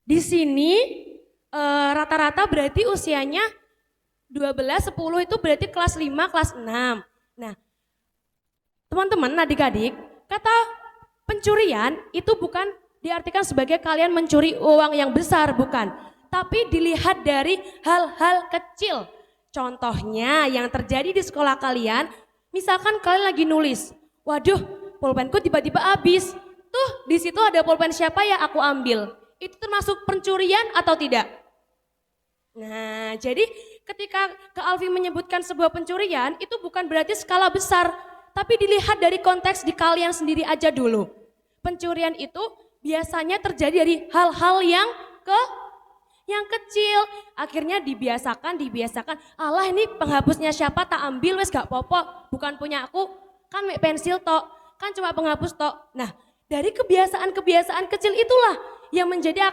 Di sini rata-rata berarti usianya 12, 10 itu berarti kelas 5, kelas 6. Nah, teman-teman, adik-adik, kata pencurian itu bukan diartikan sebagai kalian mencuri uang yang besar, bukan. Tapi dilihat dari hal-hal kecil. Contohnya yang terjadi di sekolah kalian, misalkan kalian lagi nulis, waduh, pulpenku tiba-tiba habis. Tuh, di situ ada pulpen siapa ya aku ambil. Itu termasuk pencurian atau tidak? Nah, jadi ketika Kak Alfi menyebutkan sebuah pencurian, itu bukan berarti skala besar, tapi dilihat dari konteks di kalian sendiri aja dulu. Pencurian itu biasanya terjadi dari hal-hal ke yang kecil. Akhirnya dibiasakan. Allah ini penghapusnya siapa tak ambil wes gak popo, bukan punya aku, kan pensil tok, kan cuma penghapus tok. Nah, dari kebiasaan-kebiasaan kecil itulah yang menjadi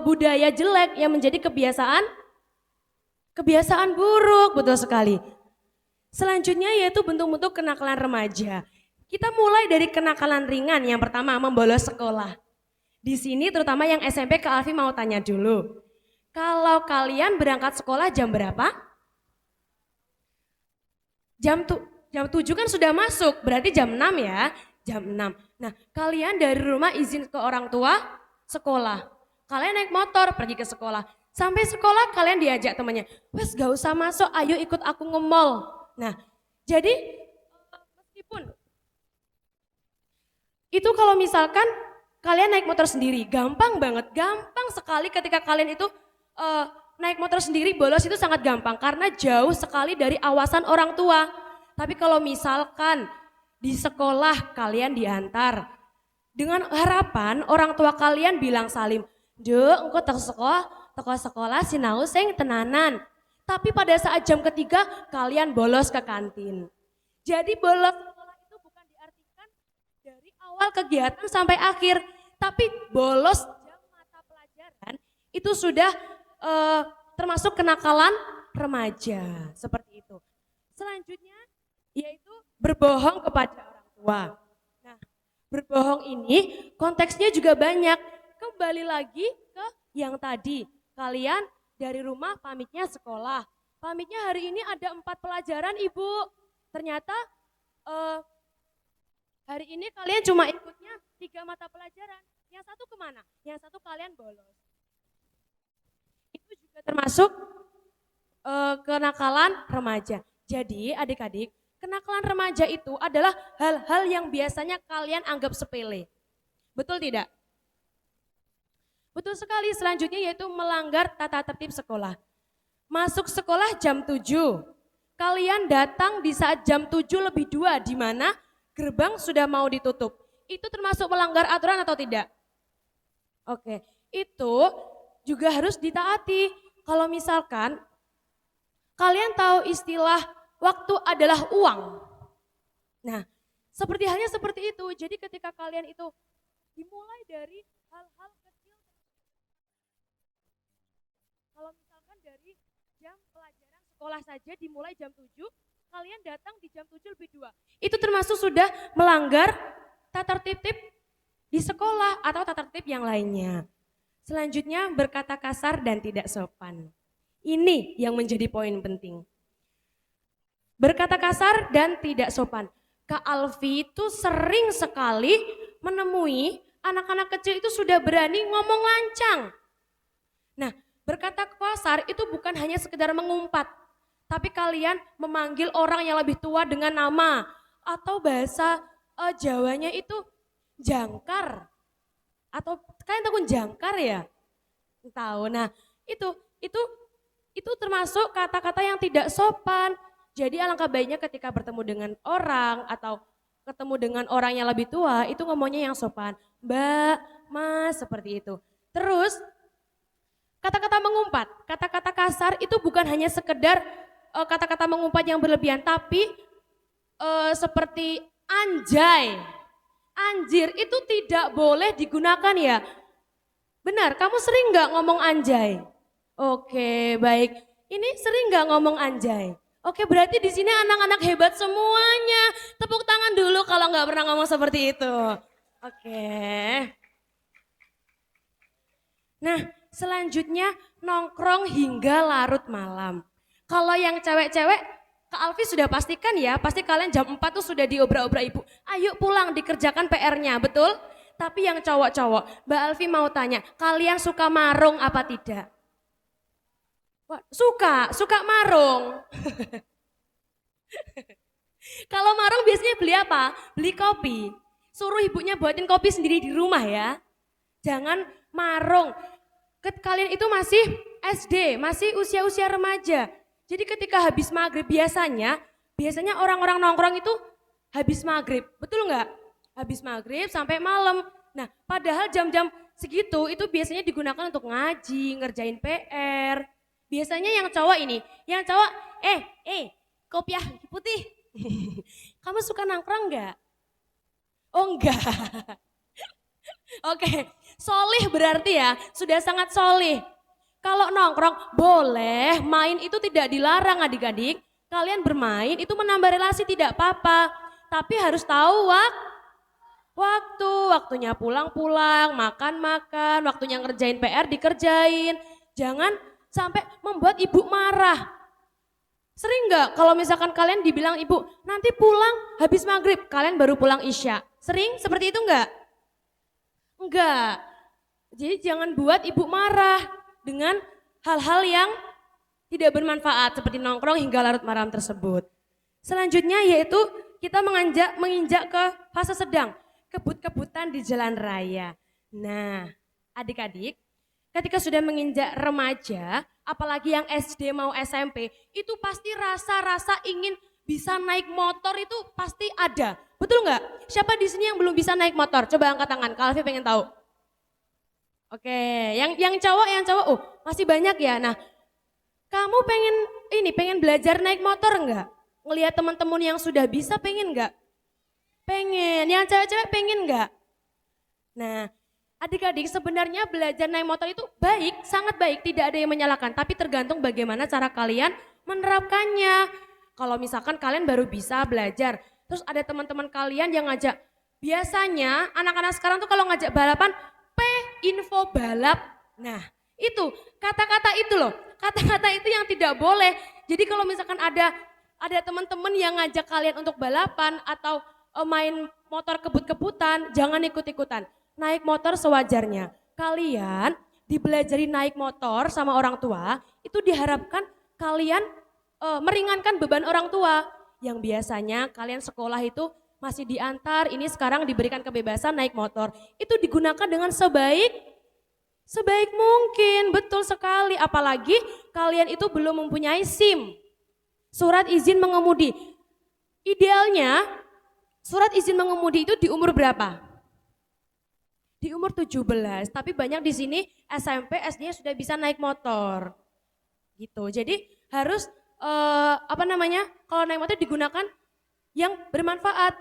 budaya jelek, yang menjadi kebiasaan buruk, betul sekali. Selanjutnya yaitu bentuk-bentuk kenakalan remaja. Kita mulai dari kenakalan ringan, yang pertama membolos sekolah. Di sini terutama yang SMP ke Alfi mau tanya dulu. Kalau kalian berangkat sekolah jam berapa? Jam 7 kan sudah masuk, berarti jam 6 ya. Jam 6. Nah, kalian dari rumah izin ke orang tua sekolah. Kalian naik motor pergi ke sekolah. Sampai sekolah kalian diajak temannya, wes gak usah masuk, ayo ikut aku nge-mall. Nah, jadi meskipun itu kalau misalkan kalian naik motor sendiri, gampang banget, gampang sekali ketika kalian itu naik motor sendiri bolos itu sangat gampang karena jauh sekali dari awasan orang tua. Tapi kalau misalkan di sekolah kalian diantar dengan harapan orang tua kalian bilang salim, "Dek, engkau teko sekolah sinau sing tenanan." Tapi pada saat jam ketiga kalian bolos ke kantin. Jadi bolos sekolah itu bukan diartikan dari awal kegiatan sampai akhir, tapi bolos jam mata pelajaran itu sudah termasuk kenakalan remaja seperti itu. Selanjutnya yaitu berbohong kepada orang tua. Nah, berbohong ini konteksnya juga banyak. Kembali lagi ke yang tadi, kalian dari rumah pamitnya sekolah. Pamitnya hari ini ada 4 pelajaran Ibu. Ternyata hari ini kalian cuma ikutnya 3 mata pelajaran. Yang satu kemana? Yang satu kalian bolos. Itu juga termasuk kenakalan remaja. Jadi adik-adik, kenakalan remaja itu adalah hal-hal yang biasanya kalian anggap sepele. Betul tidak? Betul sekali, selanjutnya yaitu melanggar tata tertib sekolah. Masuk sekolah jam 7, kalian datang di saat jam 7 lebih 2 di mana gerbang sudah mau ditutup. Itu termasuk melanggar aturan atau tidak? Oke, itu juga harus ditaati. Kalau misalkan kalian tahu istilah waktu adalah uang. Nah, seperti halnya seperti itu. Jadi ketika kalian itu dimulai dari hal-hal kecil. Kalau misalkan dari jam pelajaran sekolah saja dimulai jam 7, kalian datang di jam 7 lebih 2. Itu termasuk sudah melanggar tata tertib di sekolah atau tata tertib yang lainnya. Selanjutnya berkata kasar dan tidak sopan. Ini yang menjadi poin penting. Berkata kasar dan tidak sopan. Kak Alfi itu sering sekali menemui anak-anak kecil itu sudah berani ngomong lancang. Nah, berkata kasar itu bukan hanya sekedar mengumpat, tapi kalian memanggil orang yang lebih tua dengan nama atau bahasa Jawanya itu jangkar. Atau kalian tahu jangkar ya? Tahu. Nah, itu itu termasuk kata-kata yang tidak sopan. Jadi alangkah baiknya ketika bertemu dengan orang atau ketemu dengan orang yang lebih tua itu ngomongnya yang sopan. Mbak, Mas, seperti itu. Terus kata-kata mengumpat, kata-kata kasar itu bukan hanya sekedar kata-kata mengumpat yang berlebihan, tapi seperti anjay, anjir itu tidak boleh digunakan ya. Benar, kamu sering nggak ngomong anjay? Oke, baik. Ini sering nggak ngomong anjay? Oke, berarti di sini anak-anak hebat semuanya. Tepuk tangan dulu kalau nggak pernah ngomong seperti itu. Oke. Nah, selanjutnya nongkrong hingga larut malam. Kalau yang cewek-cewek, Kak Alfi sudah pastikan ya, pasti kalian jam 4 tuh sudah diobrak-obrak ibu. Ayo pulang dikerjakan PR-nya, betul? Tapi yang cowok-cowok, Mbak Alfi mau tanya, kalian suka marung apa tidak? Wah, suka marung. Kalau marung biasanya beli apa? Beli kopi. Suruh ibunya buatin kopi sendiri di rumah ya. Jangan marung. Kalian itu masih SD, masih usia-usia remaja. Jadi ketika habis maghrib biasanya orang-orang nongkrong itu habis maghrib. Betul nggak? Habis maghrib sampai malam. Nah, padahal jam-jam segitu itu biasanya digunakan untuk ngaji, ngerjain PR. Biasanya yang cowok, kopiah putih. Kamu suka nongkrong nggak? Oh enggak. Oke, solih berarti ya, sudah sangat solih. Kalau nongkrong boleh, main itu tidak dilarang adik-adik. Kalian bermain itu menambah relasi tidak apa-apa. Tapi harus tahu waktunya pulang-pulang, makan-makan, waktunya ngerjain PR dikerjain. Jangan sampai membuat ibu marah. Sering nggak kalau misalkan kalian dibilang ibu, nanti pulang habis maghrib, kalian baru pulang isya. Sering seperti itu nggak? Enggak. Jadi jangan buat ibu marah dengan hal-hal yang tidak bermanfaat seperti nongkrong hingga larut malam tersebut. Selanjutnya yaitu kita menginjak ke fase sedang, kebut-kebutan di jalan raya. Nah, adik-adik, ketika sudah menginjak remaja, apalagi yang SD mau SMP, itu pasti rasa-rasa ingin bisa naik motor itu pasti ada. Betul nggak? Siapa di sini yang belum bisa naik motor? Coba angkat tangan, Kak Alfi pengen tahu. Oke, yang cowok, masih banyak ya. Nah, kamu pengen belajar naik motor nggak? Ngelihat teman-teman yang sudah bisa pengen nggak? Pengen. Yang cewek-cewek pengen nggak? Nah, adik-adik sebenarnya belajar naik motor itu baik, sangat baik, tidak ada yang menyalahkan. Tapi tergantung bagaimana cara kalian menerapkannya. Kalau misalkan kalian baru bisa belajar, terus ada teman-teman kalian yang ngajak. Biasanya anak-anak sekarang tuh kalau ngajak balapan, info balap. Nah itu kata-kata itu loh, kata-kata itu yang tidak boleh. Jadi kalau misalkan ada teman-teman yang ngajak kalian untuk balapan atau main motor kebut-kebutan, jangan ikut-ikutan. Naik motor sewajarnya. Kalian dibelajari naik motor sama orang tua, itu diharapkan kalian meringankan beban orang tua. Yang biasanya kalian sekolah itu masih diantar, ini sekarang diberikan kebebasan naik motor. Itu digunakan dengan sebaik mungkin, betul sekali. Apalagi kalian itu belum mempunyai SIM, surat izin mengemudi. Idealnya surat izin mengemudi itu di umur berapa? Di umur 17, tapi banyak di sini SMP, SD sudah bisa naik motor. Gitu. Jadi harus kalau naik motor digunakan yang bermanfaat.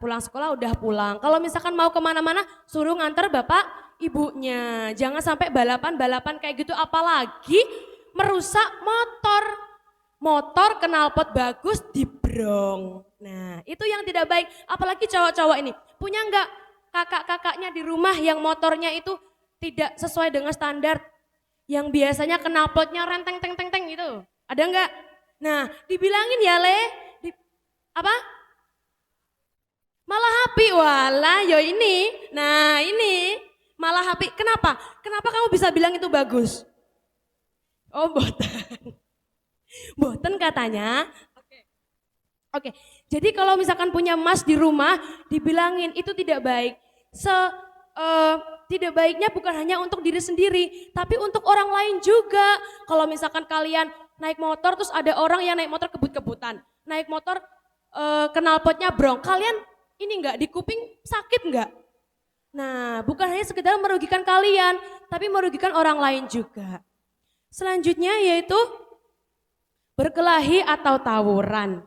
Pulang sekolah udah pulang. Kalau misalkan mau kemana-mana suruh nganter bapak ibunya. Jangan sampai balapan kayak gitu, apalagi merusak motor. Motor knalpot bagus dibrong. Nah itu yang tidak baik. Apalagi cowok-cowok ini. Punya enggak kakak-kakaknya di rumah yang motornya itu tidak sesuai dengan standar. Yang biasanya knalpotnya renteng-teng-teng gitu. Ada enggak? Nah dibilangin ya apa? Malah api, walah yo ini. Nah ini malah api. Kenapa? Kenapa kamu bisa bilang itu bagus? Oh boten. Boten katanya. Oke. Jadi kalau misalkan punya emas di rumah dibilangin itu tidak baik. Tidak baiknya bukan hanya untuk diri sendiri, tapi untuk orang lain juga. Kalau misalkan kalian naik motor terus ada orang yang naik motor kebut-kebutan. Naik motor knalpotnya brong, kalian ini enggak di kuping sakit enggak? Nah bukan hanya sekedar merugikan kalian, tapi merugikan orang lain juga. Selanjutnya yaitu berkelahi atau tawuran.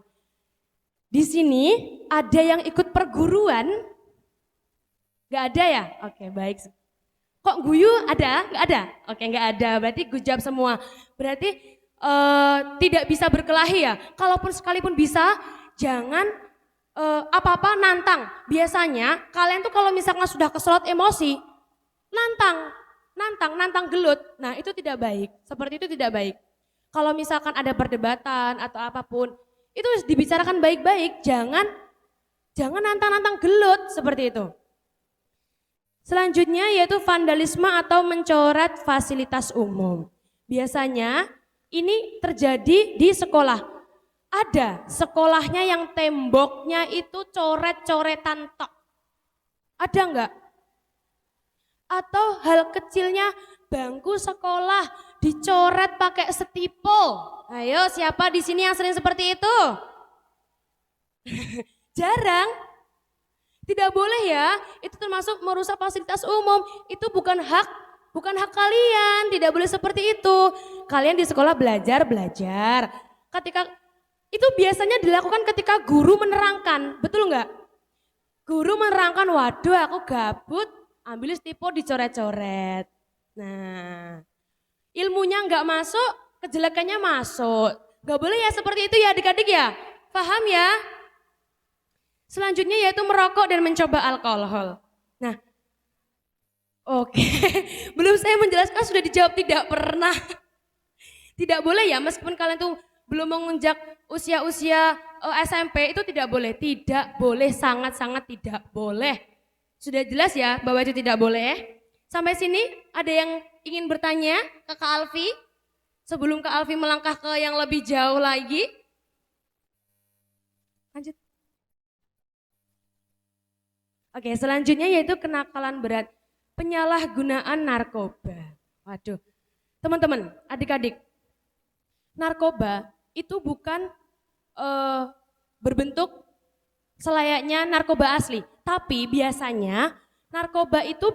Di sini ada yang ikut perguruan? Enggak ada ya? Oke baik. Kok guyu ada? Enggak ada? Oke enggak ada, berarti gujab semua. Berarti tidak bisa berkelahi ya? Kalaupun sekalipun bisa, jangan apa-apa nantang. Biasanya kalian tuh kalau misalkan sudah keselot emosi, nantang. nantang gelut. Nah itu tidak baik, seperti itu tidak baik. Kalau misalkan ada perdebatan atau apapun, itu harus dibicarakan baik-baik, jangan nantang-nantang gelut seperti itu. Selanjutnya yaitu vandalisme atau mencoret fasilitas umum. Biasanya ini terjadi di sekolah. Ada sekolahnya yang temboknya itu coret-coretan tok. Ada enggak? Atau hal kecilnya bangku sekolah dicoret pakai setipul. Ayo, siapa di sini yang sering seperti itu? Jarang. Tidak boleh ya, itu termasuk merusak fasilitas umum. Itu bukan hak kalian, tidak boleh seperti itu. Kalian di sekolah belajar. Ketika itu biasanya dilakukan ketika guru menerangkan, betul enggak? Guru menerangkan, waduh aku gabut, ambil stipo dicoret-coret. Nah, ilmunya enggak masuk, kejelekannya masuk. Enggak boleh ya seperti itu ya adik-adik ya, paham ya? Selanjutnya yaitu merokok dan mencoba alkohol. Nah, oke, belum saya menjelaskan sudah dijawab tidak pernah. Tidak boleh ya, meskipun kalian tuh belum menginjak usia-usia SMP itu tidak boleh, sangat-sangat tidak boleh. Sudah jelas ya bahwa itu tidak boleh. Sampai sini ada yang ingin bertanya ke Kak Alfi? Sebelum Kak Alfi melangkah ke yang lebih jauh lagi. Lanjut. Oke, selanjutnya yaitu kenakalan berat, penyalahgunaan narkoba. Waduh, teman-teman, adik-adik, narkoba itu bukan berbentuk selayaknya narkoba asli, tapi biasanya narkoba itu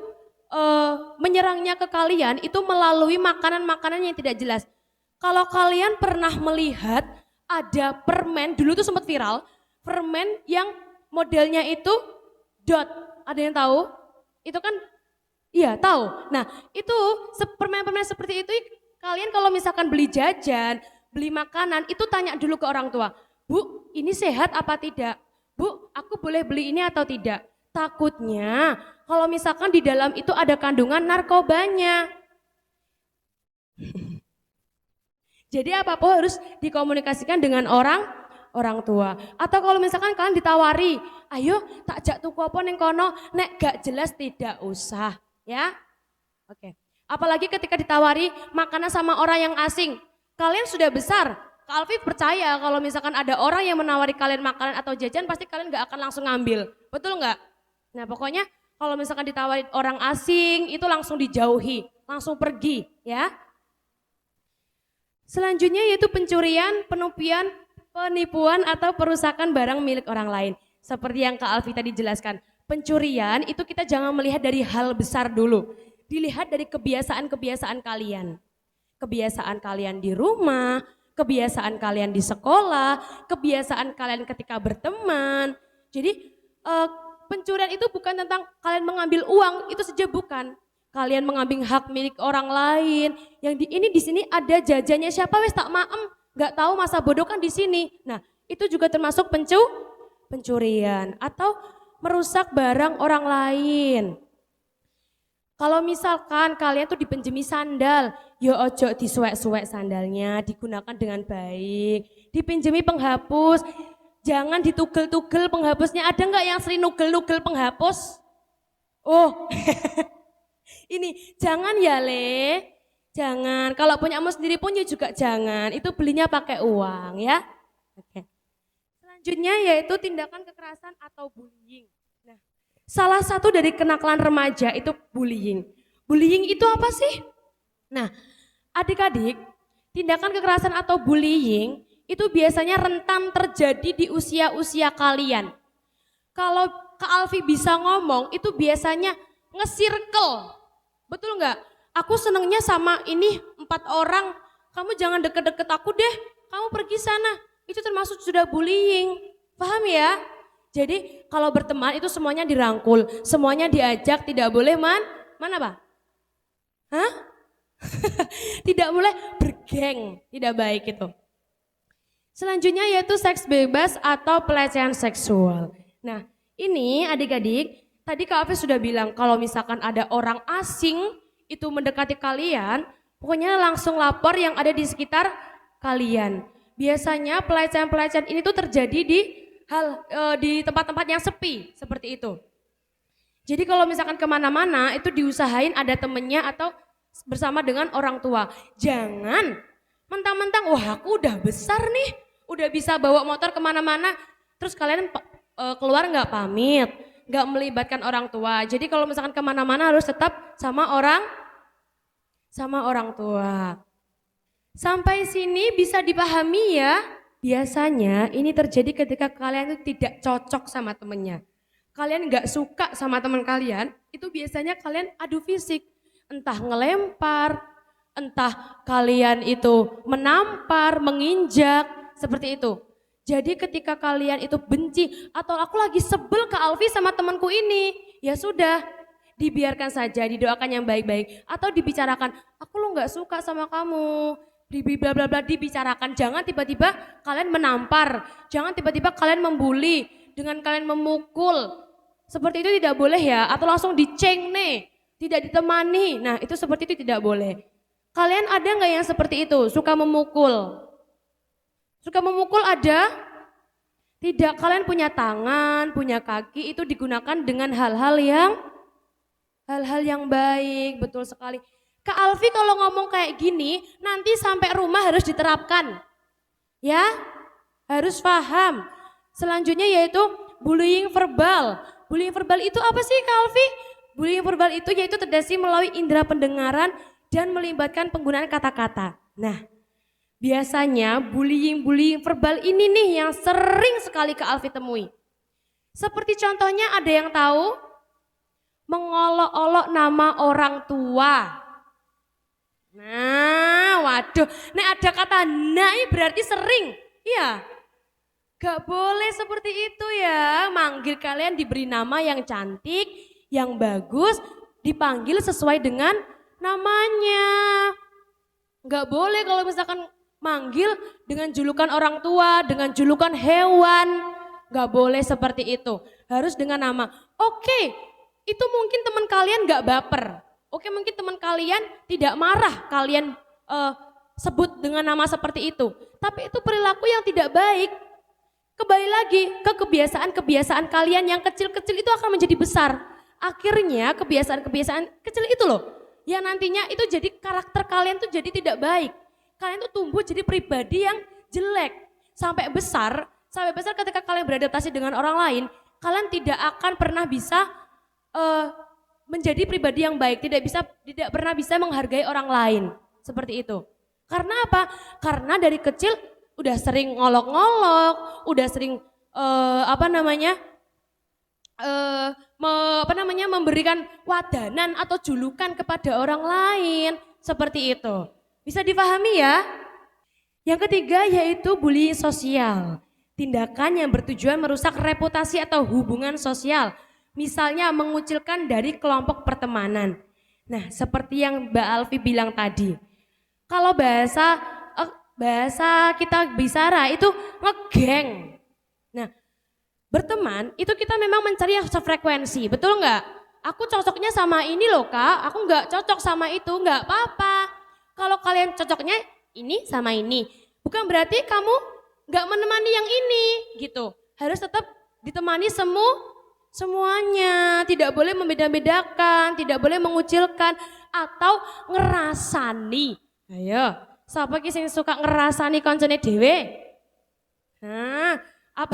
menyerangnya ke kalian itu melalui makanan-makanan yang tidak jelas. Kalau kalian pernah melihat ada permen, dulu tuh sempat viral, permen yang modelnya itu dot, ada yang tahu? Itu kan, iya tahu. Nah itu permen-permen seperti itu kalian kalau misalkan beli jajan, beli makanan itu tanya dulu ke orang tua. Bu, ini sehat apa tidak? Bu, aku boleh beli ini atau tidak? Takutnya kalau misalkan di dalam itu ada kandungan narkobanya. Jadi apa-apa harus dikomunikasikan dengan orang tua. Atau kalau misalkan kalian ditawari, ayo tak jak tuku apa ning kono, nek gak jelas tidak usah, ya. Oke. Apalagi ketika ditawari makanan sama orang yang asing. Kalian sudah besar. Kak Alfi percaya kalau misalkan ada orang yang menawari kalian makanan atau jajan pasti kalian gak akan langsung ngambil. Betul nggak? Nah, pokoknya kalau misalkan ditawari orang asing itu langsung dijauhi, langsung pergi, ya. Selanjutnya yaitu pencurian, penipuan atau perusakan barang milik orang lain. Seperti yang Kak Alfi tadi jelaskan, pencurian itu kita jangan melihat dari hal besar dulu. Dilihat dari kebiasaan-kebiasaan kalian. Kebiasaan kalian di rumah, kebiasaan kalian di sekolah, kebiasaan kalian ketika berteman. Jadi pencurian itu bukan tentang kalian mengambil uang, itu saja bukan. Kalian mengambil hak milik orang lain. Yang di sini ada jajannya siapa wes tak maem. Nggak tahu masa bodoh kan di sini. Nah, itu juga termasuk pencurian atau merusak barang orang lain. Kalau misalkan kalian tuh dipinjemi sandal, ya ojo disuwek-suwek sandalnya, digunakan dengan baik. Dipinjemi penghapus, jangan ditugel-tugel penghapusnya. Ada nggak yang sering nugel-nugel penghapus? Oh, ini jangan ya Le. Jangan, kalau punyamu sendiri pun ya juga jangan, itu belinya pakai uang ya. Oke. Selanjutnya yaitu tindakan kekerasan atau bullying. Nah, salah satu dari kenakalan remaja itu bullying. Bullying itu apa sih? Nah, adik-adik, tindakan kekerasan atau bullying itu biasanya rentan terjadi di usia-usia kalian. Kalau Kak Alfi bisa ngomong, itu biasanya nge-circle. Betul nggak? Aku senengnya sama ini 4 orang, kamu jangan deket-deket aku deh, kamu pergi sana. Itu termasuk sudah bullying, paham ya? Jadi kalau berteman itu semuanya dirangkul, semuanya diajak, tidak boleh mana Pak? Hah? Tidak boleh bergeng, tidak baik itu. Selanjutnya yaitu seks bebas atau pelecehan seksual. Nah ini adik-adik, tadi Kak Alfi sudah bilang kalau misalkan ada orang asing itu mendekati kalian, pokoknya langsung lapor yang ada di sekitar kalian. Biasanya pelecehan-pelecehan ini tuh terjadi di tempat-tempat yang sepi seperti itu. Jadi kalau misalkan kemana-mana itu diusahain ada temennya atau bersama dengan orang tua. Jangan mentang-mentang wah aku udah besar nih, udah bisa bawa motor kemana-mana, terus kalian keluar nggak pamit, nggak melibatkan orang tua. Jadi kalau misalkan kemana-mana harus tetap sama orang tua. Sampai sini bisa dipahami ya? Biasanya ini terjadi ketika kalian itu tidak cocok sama temennya. Kalian nggak suka sama teman kalian, itu biasanya kalian adu fisik. Entah ngelempar, entah kalian itu menampar, menginjak, seperti itu. Jadi ketika kalian itu benci, atau aku lagi sebel ke Alfi sama temanku ini, ya sudah, dibiarkan saja, didoakan yang baik-baik. Atau dibicarakan, aku lo nggak suka sama kamu, bla bla bla, dibicarakan. Jangan tiba-tiba kalian menampar, jangan tiba-tiba kalian membuli, dengan kalian memukul. Seperti itu tidak boleh ya, atau langsung dicengne, tidak ditemani. Nah itu seperti itu tidak boleh. Kalian ada nggak yang seperti itu, suka memukul? Suka memukul ada? Tidak, kalian punya tangan, punya kaki, itu digunakan dengan hal-hal yang baik, betul sekali. Kak Alfi kalau ngomong kayak gini, nanti sampai rumah harus diterapkan. Ya, harus paham. Selanjutnya yaitu bullying verbal. Bullying verbal itu apa sih Kak Alfi? Bullying verbal itu yaitu terjadi melalui indera pendengaran dan melibatkan penggunaan kata-kata. Nah, biasanya bullying verbal ini nih yang sering sekali Kak Alfi temui. Seperti contohnya ada yang tahu? Mengolok-olok nama orang tua. Nah, waduh, nih ada kata nah berarti sering. Iya. Gak boleh seperti itu ya, manggil kalian diberi nama yang cantik, yang bagus, dipanggil sesuai dengan namanya. Gak boleh kalau misalkan manggil dengan julukan orang tua, dengan julukan hewan. Gak boleh seperti itu, harus dengan nama. Oke, itu mungkin teman kalian gak baper. Oke, mungkin teman kalian tidak marah kalian sebut dengan nama seperti itu. Tapi itu perilaku yang tidak baik. Kembali lagi ke kebiasaan-kebiasaan kalian yang kecil-kecil itu akan menjadi besar. Akhirnya kebiasaan-kebiasaan kecil itu loh, yang nantinya itu jadi karakter kalian tuh jadi tidak baik. Kalian tuh tumbuh jadi pribadi yang jelek. Sampai besar ketika kalian beradaptasi dengan orang lain, kalian tidak akan pernah bisa menjadi pribadi yang baik, tidak pernah bisa menghargai orang lain. Seperti itu. Karena apa? Karena dari kecil udah sering ngolok-ngolok, udah sering memberikan wadanan atau julukan kepada orang lain, seperti itu. Bisa dipahami ya? Yang ketiga yaitu bullying sosial. Tindakan yang bertujuan merusak reputasi atau hubungan sosial. Misalnya mengucilkan dari kelompok pertemanan. Nah, seperti yang Mbak Alfi bilang tadi. Kalau bahasa kita bicara itu ngegeng. Nah, berteman itu kita memang mencari yang sefrekuensi, betul nggak? Aku cocoknya sama ini loh Kak, aku nggak cocok sama itu, nggak apa-apa. Kalau kalian cocoknya ini sama ini, bukan berarti kamu nggak menemani yang ini gitu. Harus tetap ditemani semuanya, tidak boleh membeda-bedakan, tidak boleh mengucilkan atau ngerasani. Ayo. Siapa sing suka ngerasani koncone dhewe? Nah, apa?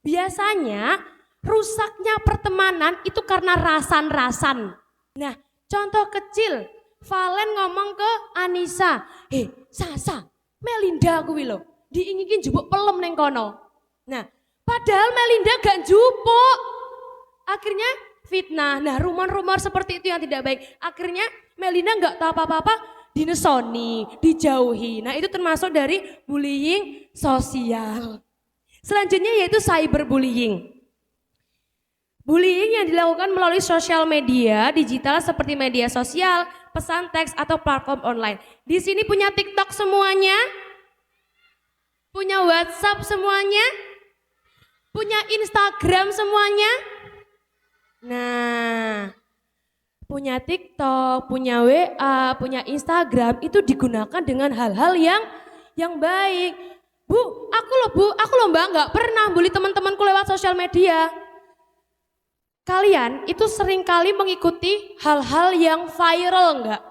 Biasanya rusaknya pertemanan itu karena rasan-rasan. Nah, contoh kecil, Valen ngomong ke Anissa, Sasa, Melinda kuwi lho, diingin jupuk pelem neng kono. Nah, padahal Melinda gak jupuk. Akhirnya fitnah. Nah, rumor-rumor seperti itu yang tidak baik. Akhirnya Melinda gak tahu apa-apa, dinesoni, dijauhi. Nah itu termasuk dari bullying sosial. Selanjutnya yaitu cyberbullying. Bullying yang dilakukan melalui sosial media digital seperti media sosial, pesan teks atau platform online. Di sini punya TikTok semuanya? Punya WhatsApp semuanya? Punya Instagram semuanya? Nah, punya TikTok, punya WA, punya Instagram itu digunakan dengan hal-hal yang baik. Bu, aku loh Mbak nggak pernah bully teman-temanku lewat sosial media. Kalian itu seringkali mengikuti hal-hal yang viral enggak?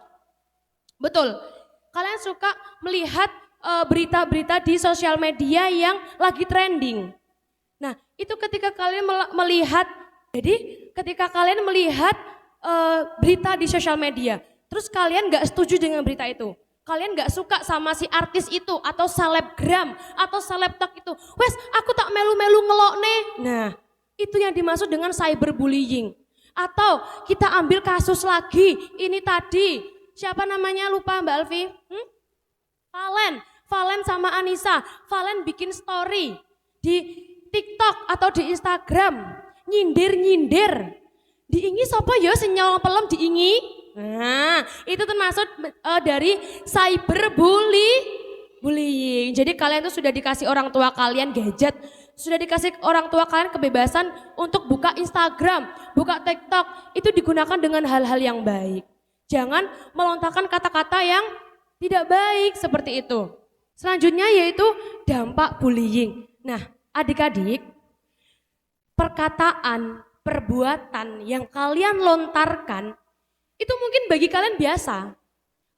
Betul. Kalian suka melihat berita-berita di sosial media yang lagi trending. Nah, itu ketika kalian melihat, jadi ketika kalian melihat berita di sosial media, terus kalian gak setuju dengan berita itu, kalian gak suka sama si artis itu, atau selebgram, atau selebtok itu, wes aku tak melu-melu ngelokne. Nah, itu yang dimaksud dengan cyberbullying. Atau kita ambil kasus lagi, ini tadi, siapa namanya lupa Mbak Alfi? Valen sama Anissa, Valen bikin story di TikTok atau di Instagram, nyindir. Diingi sopo ya senyal pelem diingi. Nah, itu termasuk dari cyberbullying. Jadi kalian tuh sudah dikasih orang tua kalian gadget, sudah dikasih orang tua kalian kebebasan untuk buka Instagram, buka TikTok, itu digunakan dengan hal-hal yang baik. Jangan melontarkan kata-kata yang tidak baik seperti itu. Selanjutnya yaitu dampak bullying. Nah, adik-adik, perkataan, perbuatan yang kalian lontarkan itu mungkin bagi kalian biasa.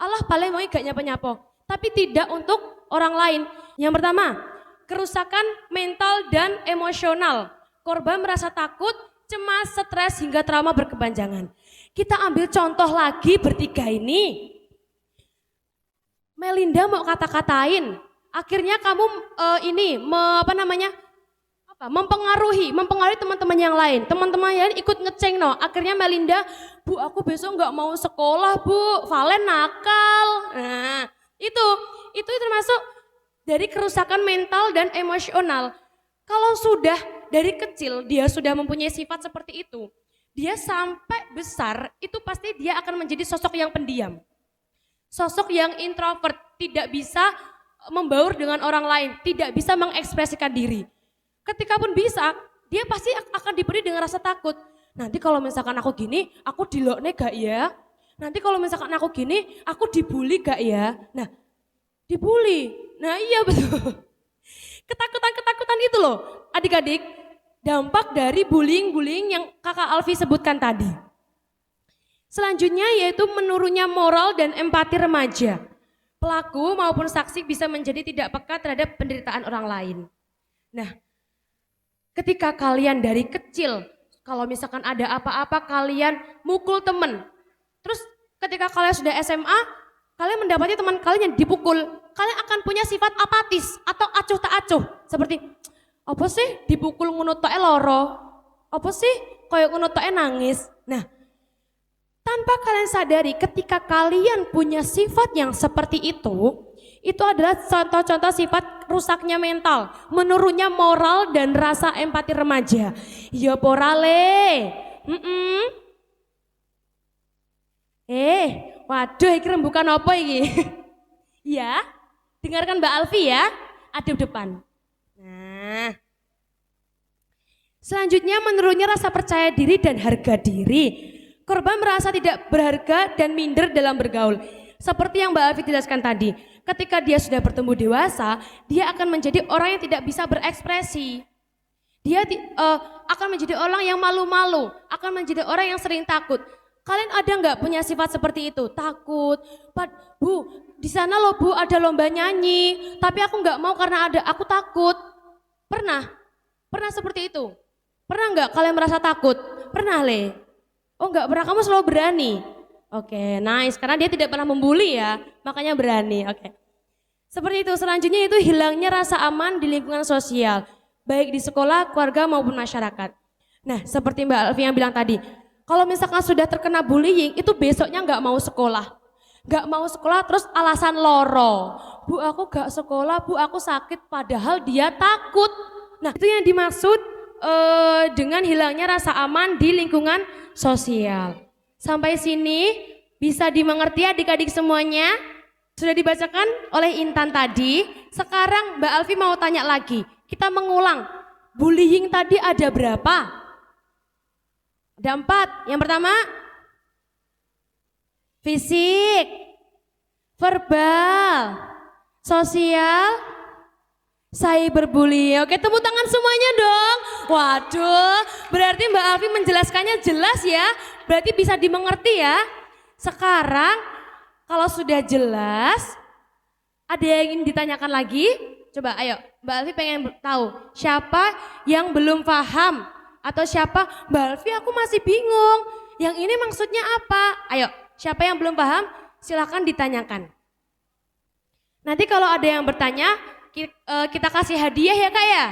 Allah paling mau gak nyapa-nyapo, tapi tidak untuk orang lain. Yang pertama, kerusakan mental dan emosional. Korban merasa takut, cemas, stres hingga trauma berkepanjangan. Kita ambil contoh lagi bertiga ini. Melinda mau kata-katain, akhirnya kamu mempengaruhi teman-teman yang lain. Teman-teman yang lain ikut ngeceng no. Akhirnya Melinda, Bu aku besok nggak mau sekolah Bu, Valen nakal. Nah itu termasuk dari kerusakan mental dan emosional. Kalau sudah dari kecil dia sudah mempunyai sifat seperti itu, dia sampai besar itu pasti dia akan menjadi sosok yang pendiam. Sosok yang introvert, tidak bisa membaur dengan orang lain, tidak bisa mengekspresikan diri. Ketika pun bisa, dia pasti akan diberi dengan rasa takut. Nanti kalau misalkan aku gini, aku dilokne gak ya? Nanti kalau misalkan aku gini, aku dibully gak ya? Nah, dibully. Nah iya betul. Ketakutan itu loh, adik-adik, dampak dari bullying yang kakak Alfi sebutkan tadi. Selanjutnya yaitu menurunnya moral dan empati remaja. Pelaku maupun saksi bisa menjadi tidak peka terhadap penderitaan orang lain. Nah, ketika kalian dari kecil, kalau misalkan ada apa-apa kalian mukul temen. Terus ketika kalian sudah SMA, kalian mendapati teman kalian yang dipukul. Kalian akan punya sifat apatis atau acuh tak acuh. Seperti, apa sih dipukul ngono toke loro? Apa sih koyo ngono toke nangis? Nah, tanpa kalian sadari ketika kalian punya sifat yang seperti itu adalah contoh-contoh sifat rusaknya mental, menurunnya moral dan rasa empati remaja. Ya porale. Waduh iki rembukan apa iki? Ya, dengarkan Mbak Alfi ya, adep depan. Nah, selanjutnya menurunnya rasa percaya diri dan harga diri. Korban merasa tidak berharga dan minder dalam bergaul. Seperti yang Mbak Alfi jelaskan tadi, ketika dia sudah bertumbuh dewasa, dia akan menjadi orang yang tidak bisa berekspresi. Dia akan menjadi orang yang malu-malu, akan menjadi orang yang sering takut. Kalian ada nggak punya sifat seperti itu? Takut, Bu, di sana loh Bu ada lomba nyanyi, tapi aku nggak mau karena aku takut. Pernah seperti itu? Pernah nggak kalian merasa takut? Pernah Le? Oh enggak pernah, kamu selalu berani. Oke, nice. Karena dia tidak pernah membuli ya, makanya berani. Oke. Seperti itu. Selanjutnya itu hilangnya rasa aman di lingkungan sosial, baik di sekolah, keluarga maupun masyarakat. Nah, seperti Mbak Alfi yang bilang tadi, kalau misalkan sudah terkena bullying, itu besoknya nggak mau sekolah. Nggak mau sekolah terus alasan loro. Bu aku nggak sekolah, Bu aku sakit, padahal dia takut. Nah, itu yang dimaksud dengan hilangnya rasa aman di lingkungan sosial. Sampai sini bisa dimengerti adik-adik semuanya? Sudah dibacakan oleh Intan tadi. Sekarang Mbak Alfi mau tanya lagi. Kita mengulang. Bullying tadi ada berapa? Ada 4. Yang pertama, Fisik, verbal, sosial, cyberbullying. Oke, tepuk tangan semuanya dong. Waduh, berarti Mbak Alfi menjelaskannya jelas ya. Berarti bisa dimengerti ya. Sekarang kalau sudah jelas, ada yang ingin ditanyakan lagi? Coba ayo, Mbak Alfi pengen tahu siapa yang belum paham atau siapa Mbak Alfi aku masih bingung. Yang ini maksudnya apa? Ayo, siapa yang belum paham? Silakan ditanyakan. Nanti kalau ada yang bertanya, kita kasih hadiah ya Kak ya?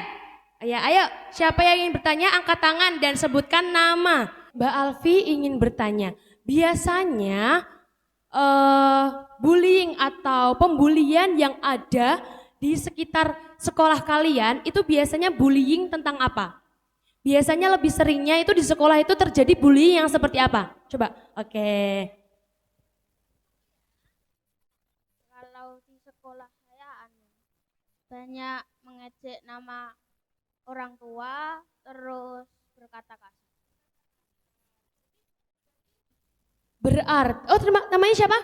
Ya, ayo, siapa yang ingin bertanya angkat tangan dan sebutkan nama. Mbak Alfi ingin bertanya, biasanya bullying atau pembulian yang ada di sekitar sekolah kalian itu biasanya bullying tentang apa? Biasanya lebih seringnya itu di sekolah itu terjadi bullying yang seperti apa? Coba, oke. Kalau di sekolah saya banyak mengejek nama orang tua, terus berkata kasar. Berarti, namanya siapa?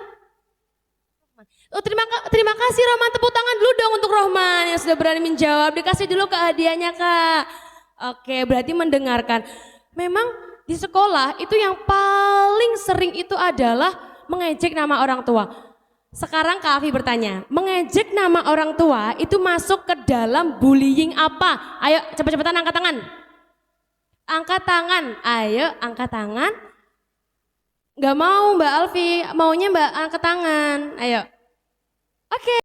Oh terima kasih Rohman, tepuk tangan dulu dong untuk Rohman yang sudah berani menjawab. Dikasih dulu ke hadiahnya Kak. Oke, berarti mendengarkan. Memang di sekolah itu yang paling sering itu adalah mengejek nama orang tua. Sekarang Kak Afi bertanya, mengejek nama orang tua itu masuk ke dalam bullying apa? Ayo cepet-cepetan angkat tangan. Angkat tangan, ayo angkat tangan. Gak mau Mbak Alfi, maunya Mbak angkat tangan, ayo. Oke.